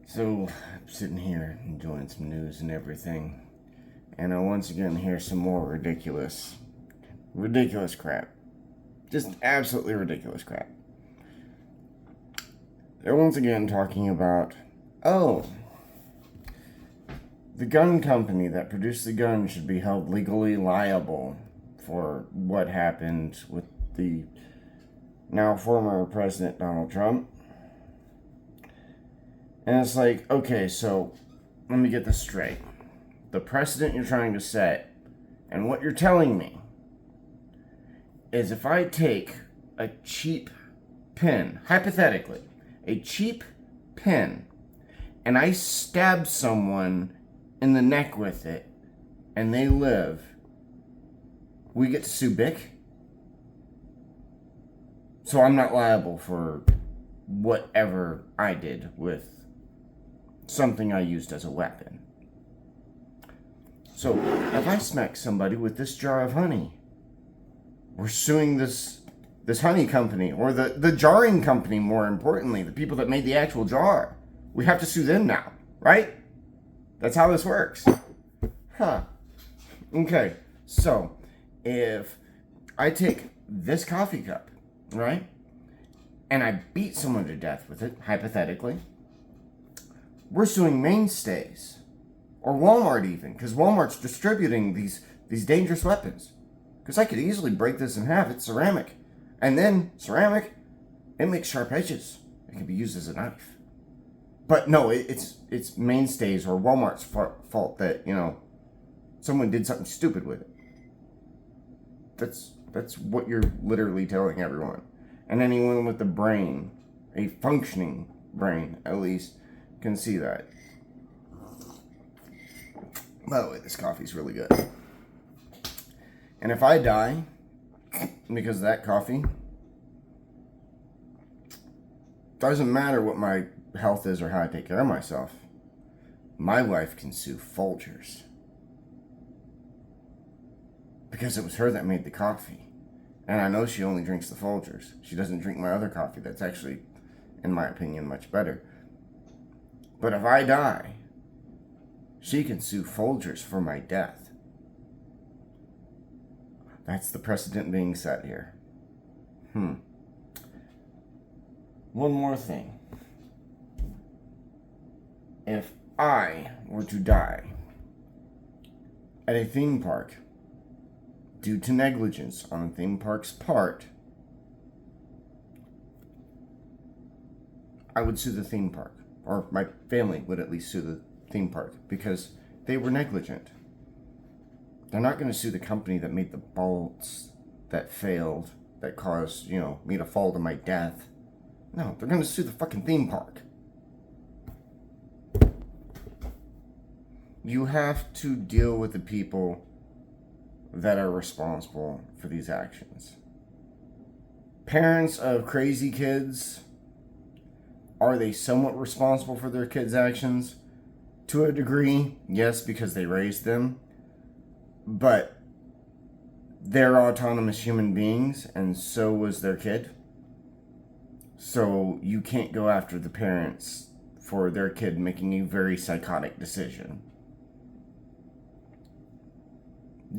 So, I'm sitting here enjoying some news and everything, and I once again hear some more ridiculous crap. Just absolutely ridiculous crap. They're once again talking about, oh, the gun company that produced the gun should be held legally liable for what happened with the now former President Donald Trump. And it's like, okay, so let me get this straight. The precedent you're trying to set, and what you're telling me, is if I take a cheap pen, hypothetically, a cheap pen, and I stab someone in the neck with it, and they live, we get to sue Bic? So I'm not liable for whatever I did with something I used as a weapon. So if I smack somebody with this jar of honey, we're suing this honey company, or the jarring company, more importantly, the people that made the actual jar. We have to sue them now, right? That's how this works. Huh. Okay, so if I take this coffee cup, right, and I beat someone to death with it, hypothetically, we're suing Mainstays, or Walmart even, because Walmart's distributing these dangerous weapons. Because I could easily break this in half. It's ceramic. And then, ceramic, it makes sharp edges. It can be used as a knife. But no, it's Mainstays or Walmart's fault that, someone did something stupid with it. That's what you're literally telling everyone. And anyone with a brain, a functioning brain at least, can see that. By the way, this coffee's really good. And if I die because of that coffee, doesn't matter what my health is or how I take care of myself, my wife can sue Folgers. Because it was her that made the coffee. And I know she only drinks the Folgers. She doesn't drink my other coffee that's actually, in my opinion, much better. But if I die, she can sue Folgers for my death. That's the precedent being set here. One more thing. If I were to die at a theme park due to negligence on a theme park's part, I would sue the theme park. Or my family would at least sue the theme park because they were negligent. They're not going to sue the company that made the bolts that failed, that caused, me to fall to my death. No, they're going to sue the fucking theme park. You have to deal with the people that are responsible for these actions. Parents of crazy kids, are they somewhat responsible for their kids' actions? To a degree, yes, because they raised them. But they're autonomous human beings, and so was their kid. So you can't go after the parents for their kid making a very psychotic decision.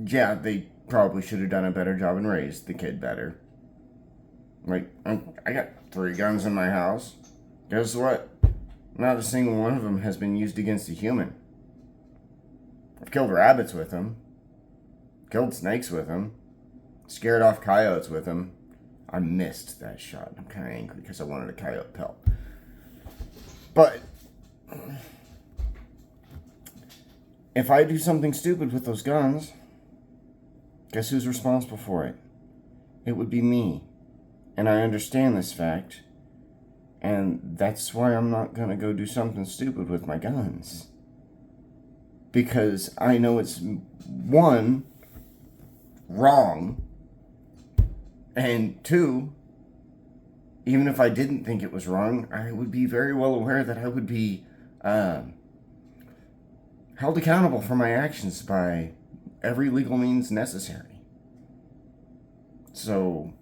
Yeah, they probably should have done a better job and raised the kid better. Like, I got 3 guns in my house. Guess what? Not a single one of them has been used against a human. I've killed rabbits with them. Killed snakes with them. Scared off coyotes with them. I missed that shot. I'm kind of angry because I wanted a coyote pelt. But if I do something stupid with those guns, guess who's responsible for it? It would be me. And I understand this fact. And that's why I'm not going to go do something stupid with my guns. Because I know it's, one, wrong. And 2, even if I didn't think it was wrong, I would be very well aware that I would be held accountable for my actions by every legal means necessary. So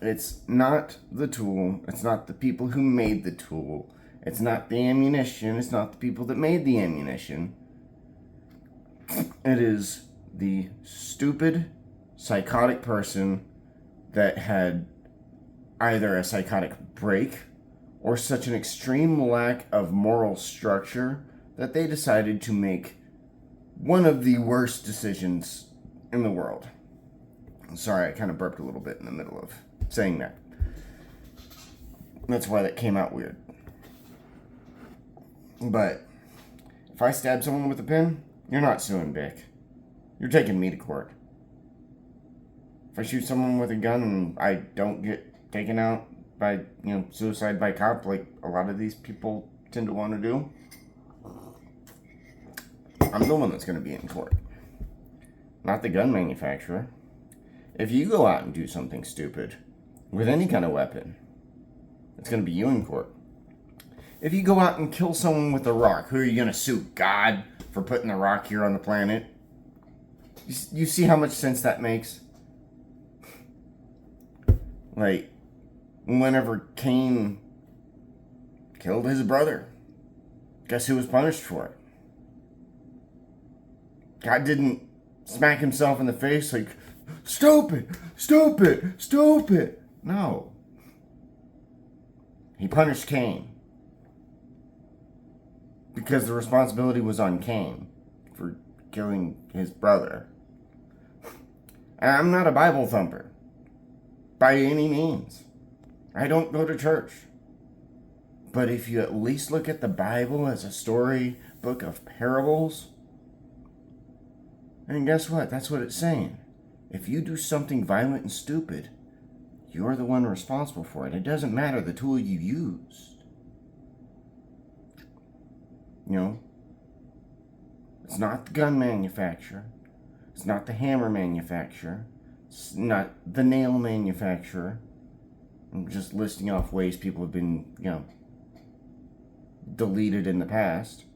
it's not the tool. It's not the people who made the tool. It's not the ammunition. It's not the people that made the ammunition. It is the stupid, psychotic person that had either a psychotic break or such an extreme lack of moral structure that they decided to make one of the worst decisions in the world. Sorry, I kind of burped a little bit in the middle of saying that. That's why that came out weird. But if I stab someone with a pin, you're not suing Vic. You're taking me to court. If I shoot someone with a gun and I don't get taken out by, suicide by cop, like a lot of these people tend to want to do, I'm the one that's going to be in court. Not the gun manufacturer. If you go out and do something stupid with any kind of weapon, it's going to be you in court. If you go out and kill someone with a rock, who are you going to sue? God for putting the rock here on the planet? You see how much sense that makes? Like, whenever Cain killed his brother, guess who was punished for it? God didn't smack himself in the face like, stupid, stupid, stupid. No. He punished Cain. Because the responsibility was on Cain for killing his brother. And I'm not a Bible thumper. By any means. I don't go to church. But if you at least look at the Bible as a story book of parables, and guess what? That's what it's saying. If you do something violent and stupid, you're the one responsible for it. It doesn't matter the tool you used. It's not the gun manufacturer. It's not the hammer manufacturer. It's not the nail manufacturer. I'm just listing off ways people have been, deleted in the past.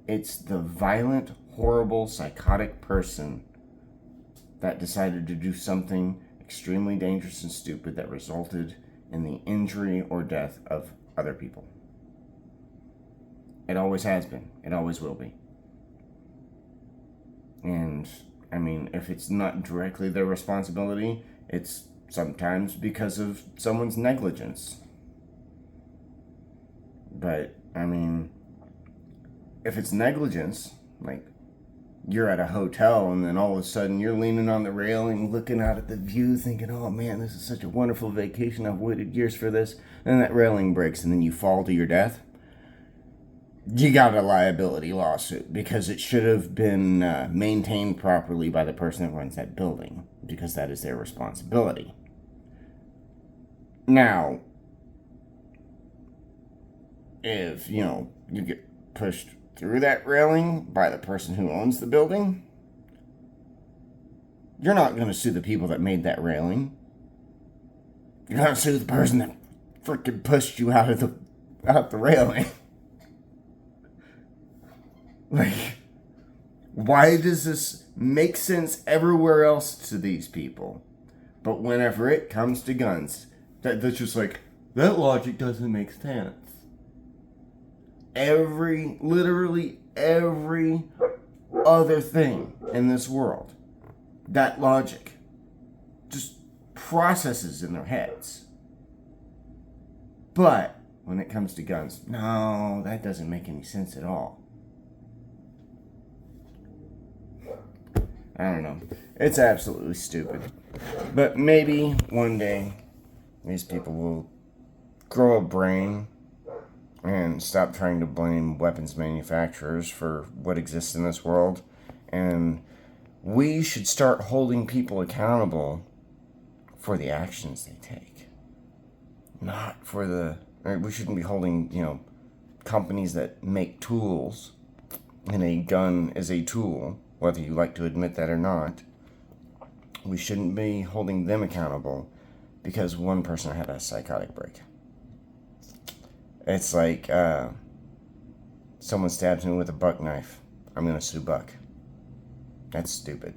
It's the violent, horrible, psychotic person that decided to do something extremely dangerous and stupid that resulted in the injury or death of other people. It always has been. It always will be. And, if it's not directly their responsibility, it's sometimes because of someone's negligence. But, if it's negligence, like you're at a hotel and then all of a sudden you're leaning on the railing looking out at the view thinking, oh man, this is such a wonderful vacation, I've waited years for this, and that railing breaks and then you fall to your death, you got a liability lawsuit because it should have been maintained properly by the person that runs that building, because that is their responsibility. Now, if, you get pushed through that railing by the person who owns the building, you're not going to sue the people that made that railing. You're going to sue the person that freaking pushed you out the railing. Like, why does this make sense everywhere else to these people? But whenever it comes to guns, that's just like, that logic doesn't make sense. Literally every other thing in this world, that logic just processes in their heads. But when it comes to guns, no, that doesn't make any sense at all. I don't know. It's absolutely stupid. But maybe one day these people will grow a brain and stop trying to blame weapons manufacturers for what exists in this world. And we should start holding people accountable for the actions they take. Not for we shouldn't be holding, companies that make tools, and a gun is a tool, whether you like to admit that or not. We shouldn't be holding them accountable because one person had a psychotic break. It's like someone stabs me with a buck knife. I'm going to sue Buck. That's stupid.